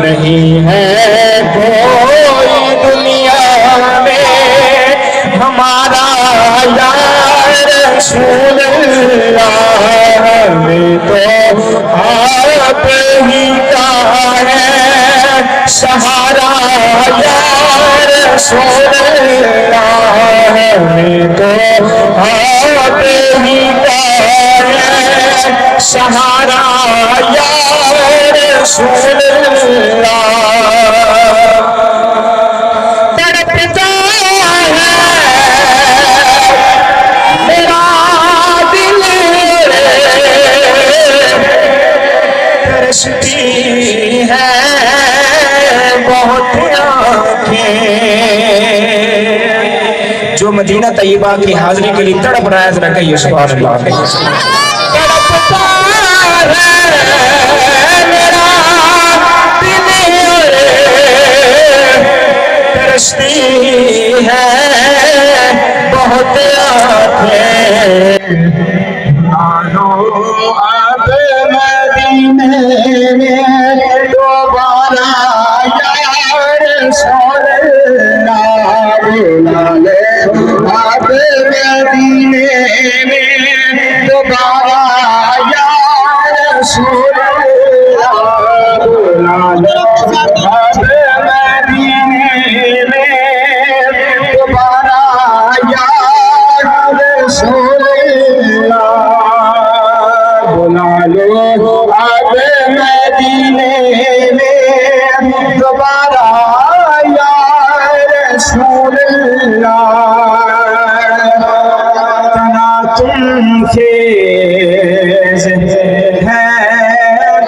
نہیں ہے کوئی دنیا میں ہمارا یا رسول اللہ، ہمیں تو آپ ہی کا ہے سہارا یا رسول اللہ، ہمیں تو آپ ہی کا ہے سہارا یا رسول اللہ۔ تڑپتا ہے میرا دل، ترستی ہے بہت آنکھیں۔ جو مدینہ طیبہ کی حاضری کے لیے تڑپ رہا ہے ذرا کہیے سبحان اللہ۔ تڑپتا ہے میرا دل، ترستی ہے بہت آنکھیں۔ مانو اب مدینے میں دوبارہ یا رسول اللہ، بلا لے اب مدینے میں دوبارہ یا رسول اللہ، بلا لے اب مدینے میں دوبارہ یا رسول اللہ، بلا لو اب مدینے میں دوبارہ یا رسول اللہ۔ تنا تم خیز ہے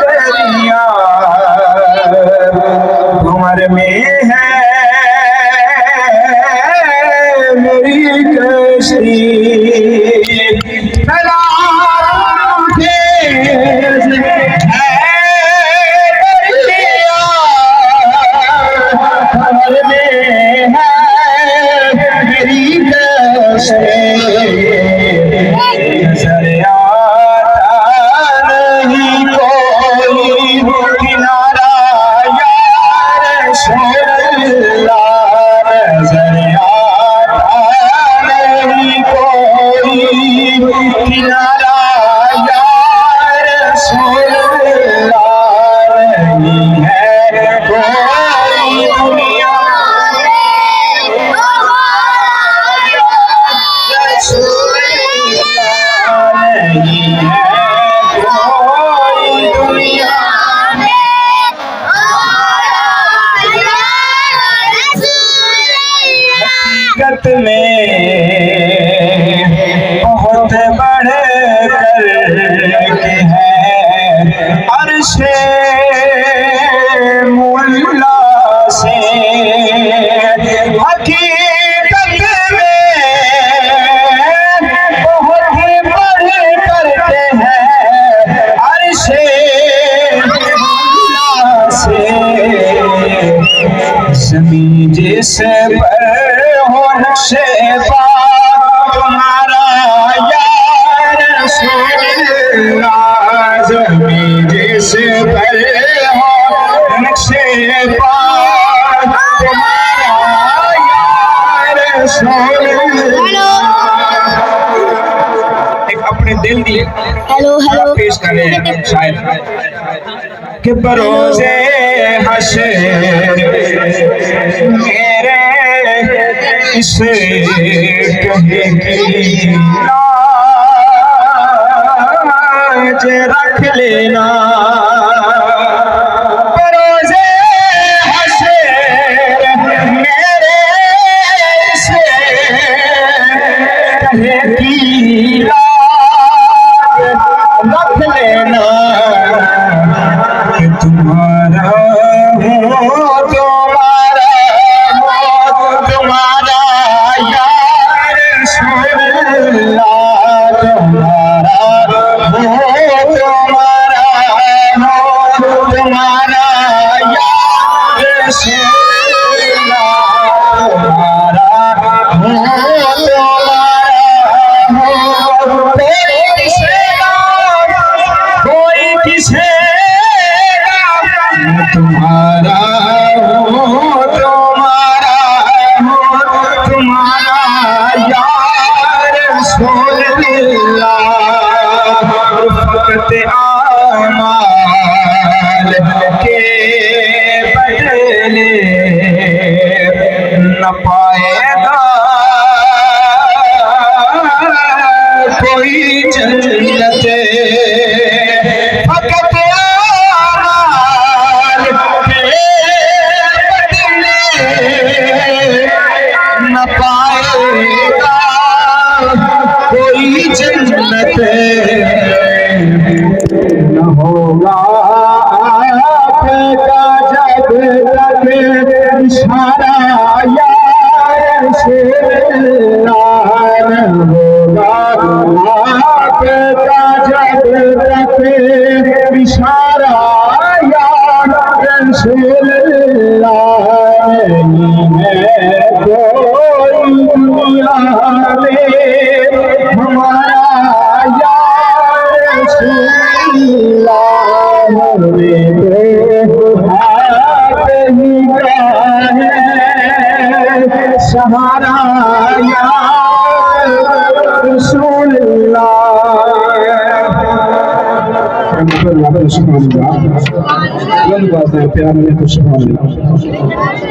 دریا عمر میں ہے میری کشتی، تنا تم خیز عمر میں ہے میری کشتی، نظر آتا نہیں کوئی کنارہ یا رسول اللہ، نظر آتا نہیں کوئی کنارہ یا رسول اللہ، نہیں ہے کوئی دنیا رسول اللہ، نہیں ہے کوئی دنیا حقیقت میں بہت بڑھ کر کے ہے عرش مولا سے، حقیقت میں بہت بڑھ کر کے ہے عرش مولا سے، زمین جس پر ہو نقش پاک تمہارا یا رسول اللہ، زمین جس پر ہو نقش پاک تمہارا یا رسول اللہ۔ ایک اپنے دل دی پیش کر رہے ہیں شاید کہ بروز حشر میرے اس کہے کی لاج رکھ لینا، بروز حشر میرے اس کہے کی لاج رکھ لینا، کہ تمہارا ہو تمہارا ہو تمہارا یا رسول اللہ، تمہارا ہو تمہارا اعمال کے بدلے نہ پائے گا کوئی جنت فقط اعمال کے بدلے نہ پائے گا کوئی جنت نہ ہوگا آپ کا جب تک اشارہ یا رسول اللہ نہ ہوگا آپ کا جب تک اشارہ یا رسول اللہ نہیں ہے کوئی دنیا میں ہمارا یا رسول اللہ ہمیں تو آپ ہی کا ہے سہارا یا رسول اللہ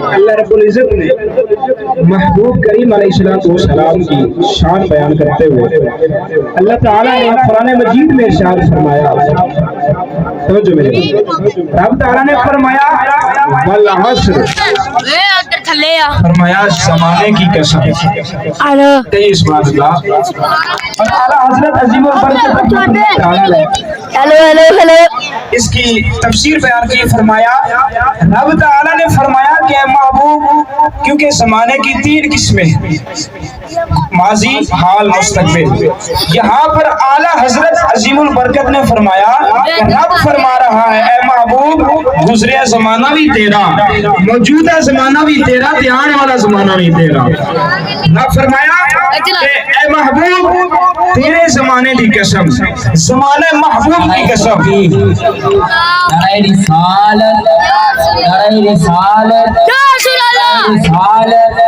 اللہ رب العزت نے محبوب کریم علیہ السلام کی شان بیان کرتے ہوئے اللہ تعالیٰ نے قرآن مجید میں ارشاد فرمایا توجہ میرے رب تعالیٰ نے فرمایا والعصر فرمایا زمانے کی قسم تیئیس بار اللہ اور اعلیٰ حضرت عظیم البرکت اس کی تفسیر بیان کی فرمایا رب تعالیٰ نے فرمایا کہ اے محبوب کیونکہ زمانے کی تین قسمیں ماضی حال مستقبل یہاں پر اعلیٰ حضرت عظیم البرکت نے فرمایا رب فرما رہا ہے اے محبوب گزریا زمانہ بھی تیرا موجودہ زمانہ بھی تیرا آنے والا زمانہ بھی تیرا رب فرمایا کہ اے محبوب تیرے زمانے کی قسم زمانے محبوب کی قسم نعرہ رسالت نعرہ رسالت رسالت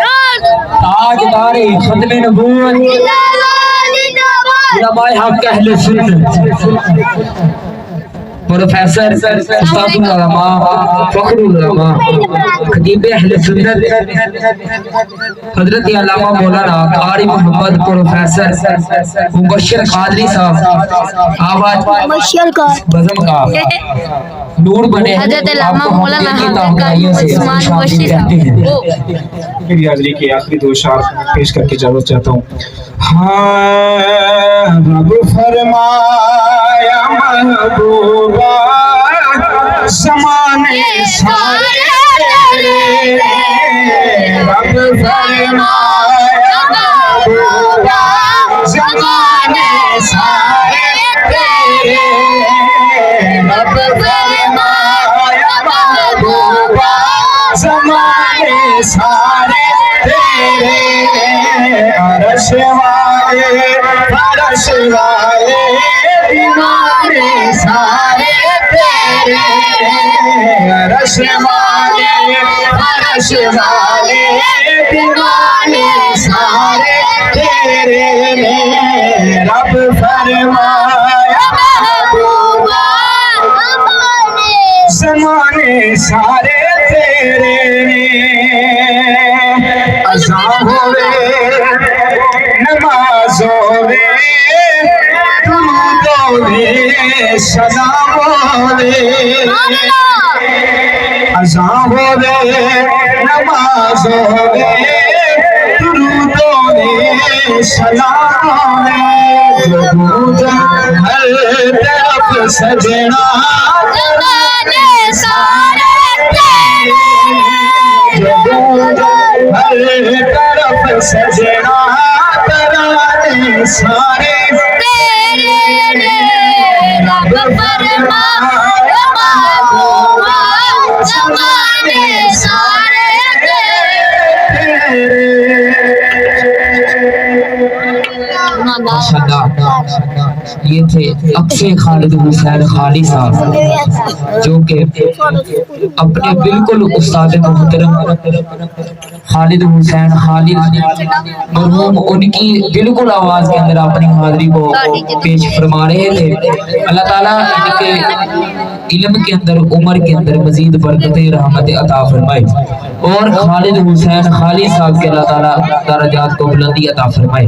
تاجدار ختم نبوت علماء حق اہل سنت پروفیسر استاد العلماء فخر العلماء خطیب اہل سنت حضرت علامہ مولانا قاری محمد پروفیسر مبشر قادری صاحب آواز بزم کا نور بنے حضرت علامہ مولانا عثمان مبشر میری حاضری کے آخری دو اشعار پیش کر کے اجازت چاہتا ہوں ہاں رب فرمایا محبوبہ زمانے سارے تیرے رب فرمایا محبوبہ زمانے سارے تیرے رب فرمایا محبوبہ زمانے سارے تیرے عرش والے فرش والے دیوانے سارے تیرے عرش والے فرش والے دیوانے سارے تیرے رب فرمایا محبوبہ زمانے سارے تیرے اذان ہوئے نماز ہوئے درود ہوئے سلام ہوئے اذان ہوئے نماز ہوئے درود ہوئے سلام ہوئے درود ہر طرف سجنا زمانے سارے درود ہر طرف سجنا ترانے سارے تیرے رب فرمایا محبوبہ زمانے سارے تیرے یہ تھے اکثر خالد حسین خالی صاحب جو کہ اپنے بالکل استاد محترم خالد حسین خالد مرحوم ان کی بالکل آواز کے اندر اپنی حاضری کو پیش فرما رہے تھے. اللہ تعالیٰ ان کے علم کے اندر عمر کے اندر مزید برکتیں رحمت عطا فرمائے اور خالد حسین خالد صاحب کے اللہ تعالیٰ درجات کو بلندی عطا فرمائے.